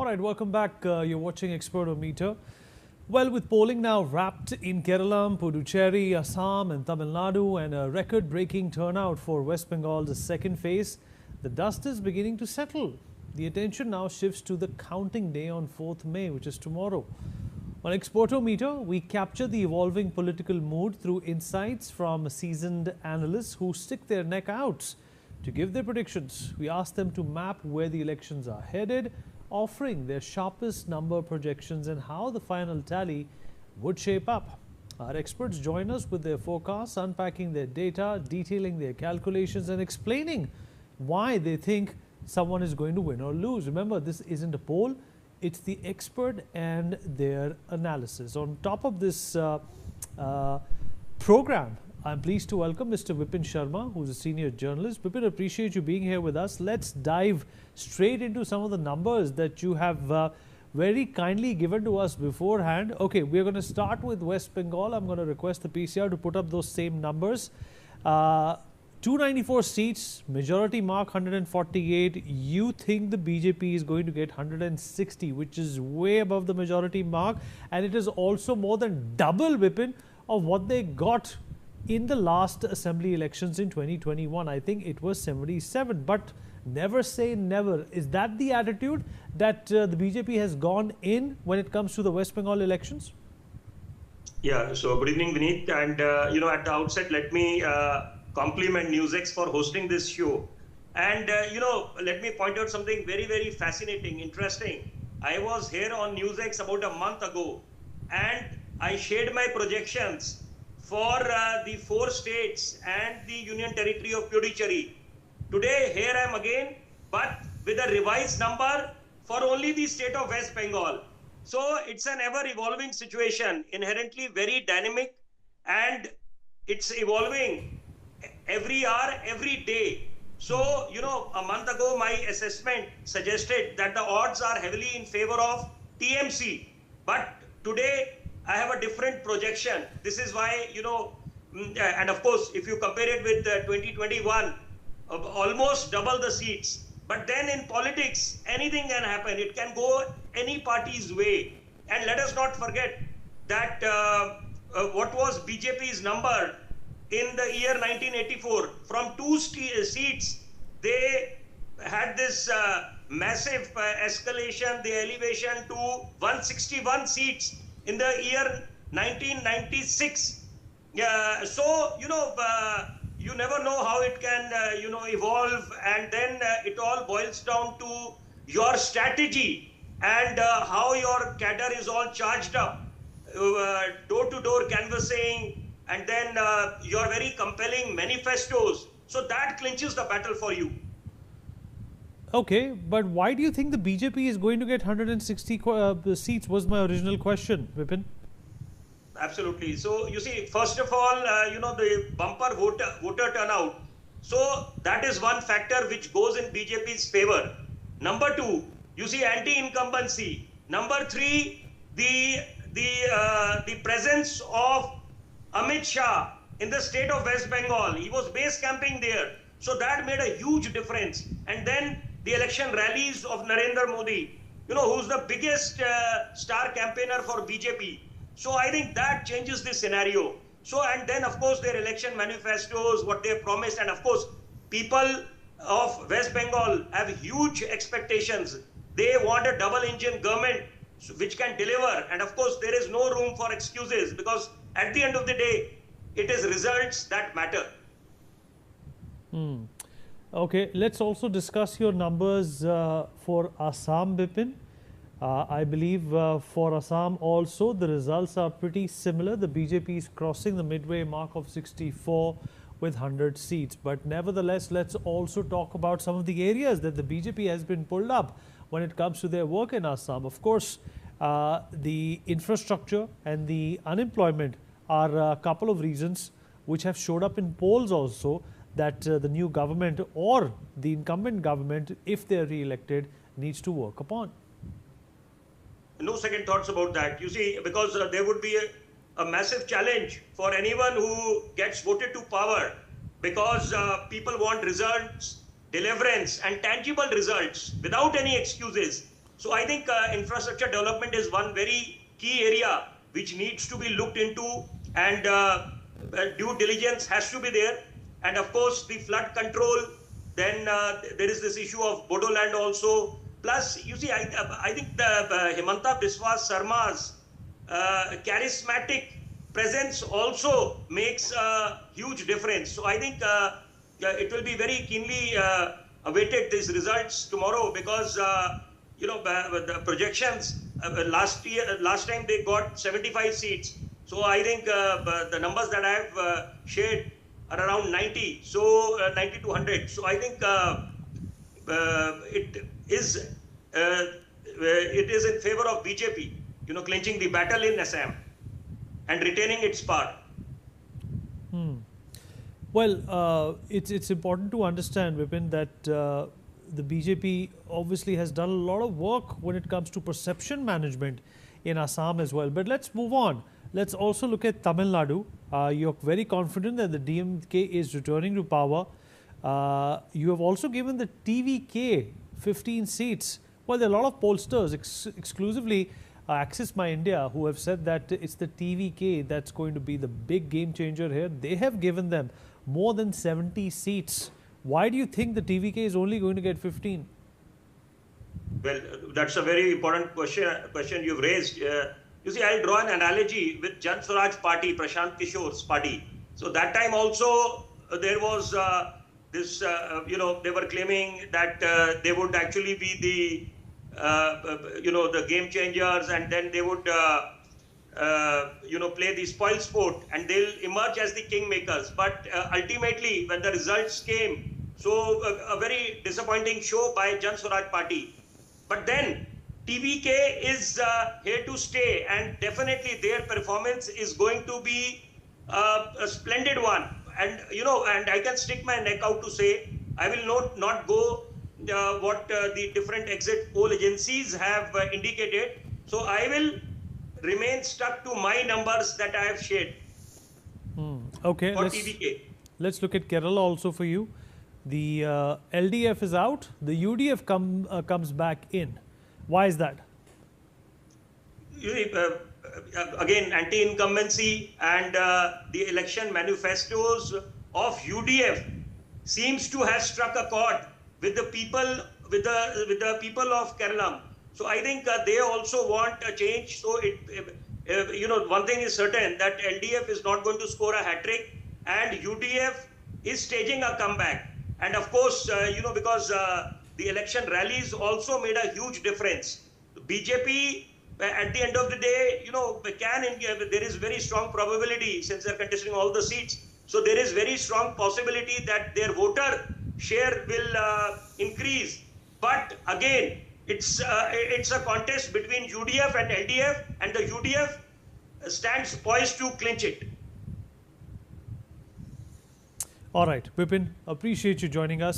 right, welcome back. You're watching Expertometer. Well, with polling now wrapped in Kerala, Puducherry, Assam and Tamil Nadu and a record-breaking turnout for West Bengal's second phase, the dust is beginning to settle. The attention now shifts to the counting day on 4th May, which is tomorrow. On Expertometer, we capture the evolving political mood through insights from seasoned analysts who stick their neck out to give their predictions. We ask them to map where the elections are headed, offering their sharpest number projections and how the final tally would shape up. Our experts join us with their forecasts, unpacking their data, detailing their calculations and explaining why they think someone is going to win or lose. Remember, this isn't a poll, it's the expert and their analysis. On top of this program, I'm pleased to welcome Mr. Bipin Sharma, who's a senior journalist. Bipin, appreciate you being here with us. Let's dive straight into some of the numbers that you have very kindly given to us beforehand. Okay, we're going to start with West Bengal. I'm going to request the PCR to put up those same numbers. 294 seats, majority mark 148. You think the BJP is going to get 160, which is way above the majority mark. And it is also more than double, Bipin, of what they got in the last assembly elections in 2021. I think it was 77, but never say never. Is that the attitude that the BJP has gone in when it comes to the West Bengal elections? Yeah, so good evening, Vineet. And, at the outset, let me compliment NewsX for hosting this show. And, let me point out something very, very fascinating, interesting. I was here on NewsX about a month ago, and I shared my projections for the 4 states and the Union Territory of Puducherry. Today, here I am again, but with a revised number for only the state of West Bengal. So it's an ever-evolving situation, inherently very dynamic, and it's evolving every hour, every day. So, a month ago, my assessment suggested that the odds are heavily in favor of TMC. But today, I have a different projection. This is why, and of course, if you compare it with 2021, almost double the seats. But then in politics, anything can happen. It can go any party's way. And let us not forget that what was BJP's number in the year 1984. From 2 seats, they had this massive escalation, the elevation to 161 seats in the year 1996. So, you never know how it can, evolve, and then it all boils down to your strategy and how your cadre is all charged up, door-to-door canvassing, and then your very compelling manifestos. So that clinches the battle for you. Okay, but why do you think the BJP is going to get 160 seats was my original question, Bipin. Absolutely. So, you see, first of all, the bumper voter turnout. So, that is one factor which goes in BJP's favor. Number 2, you see anti-incumbency. Number 3, the presence of Amit Shah in the state of West Bengal. He was base camping there. So, that made a huge difference. And then the election rallies of Narendra Modi, who's the biggest star campaigner for BJP. So I think that changes the scenario. So, and then of course their election manifestos, what they promised, and of course people of West Bengal have huge expectations. They want a double engine government which can deliver. And of course there is no room for excuses, because at the end of the day, it is results that matter. Okay, let's also discuss your numbers for Assam, Bipin. I believe for Assam also the results are pretty similar. The BJP is crossing the midway mark of 64 with 100 seats. But nevertheless, let's also talk about some of the areas that the BJP has been pulled up when it comes to their work in Assam. Of course, the infrastructure and the unemployment are a couple of reasons which have showed up in polls also, that the new government or the incumbent government, if they are re-elected, needs to work upon. No second thoughts about that. You see, because there would be a massive challenge for anyone who gets voted to power, because people want results, deliverance and tangible results without any excuses. So I think infrastructure development is one very key area which needs to be looked into, and due diligence has to be there. And of course, the flood control. Then there is this issue of Bodoland also. Plus, you see, I think the Himanta Biswa Sarma's charismatic presence also makes a huge difference. So I think it will be very keenly awaited these results tomorrow, because the projections last time they got 75 seats. So I think the numbers that I have shared are around 90, so 90 to 100. So I think it is in favor of BJP, clinching the battle in Assam and retaining its power. Well, it's important to understand, Bipin, that the BJP obviously has done a lot of work when it comes to perception management in Assam as well. But let's move on. Let's also look at Tamil Nadu. You're very confident that the DMK is returning to power. You have also given the TVK 15 seats. Well, there are a lot of pollsters, exclusively Access My India, who have said that it's the TVK that's going to be the big game changer here. They have given them more than 70 seats. Why do you think the TVK is only going to get 15? Well, that's a very important question you've raised. You see, I'll draw an analogy with Jan Swaraj Party, Prashant Kishore's party. So that time also there was this, they were claiming that they would actually be the, the game changers, and then they would, play the spoil sport, and they'll emerge as the kingmakers. But ultimately, when the results came, so a very disappointing show by Jan Swaraj Party. But then TVK is here to stay, and definitely their performance is going to be a splendid one. And and I can stick my neck out to say I will not go what the different exit poll agencies have indicated. So I will remain stuck to my numbers that I have shared. Okay, for TVK. Let's look at Kerala also for you. The LDF is out. The UDF comes back in. Why is that? Again, anti-incumbency and the election manifestos of UDF seems to have struck a chord with the people, with the people of Kerala. So I think they also want a change. So one thing is certain, that LDF is not going to score a hat-trick, and UDF is staging a comeback. And of course, because the election rallies also made a huge difference. BJP, at the end of the day, there is very strong probability, since they're contesting all the seats. So there is very strong possibility that their voter share will increase. But again, it's a contest between UDF and LDF, and the UDF stands poised to clinch it. All right, Bipin, appreciate you joining us.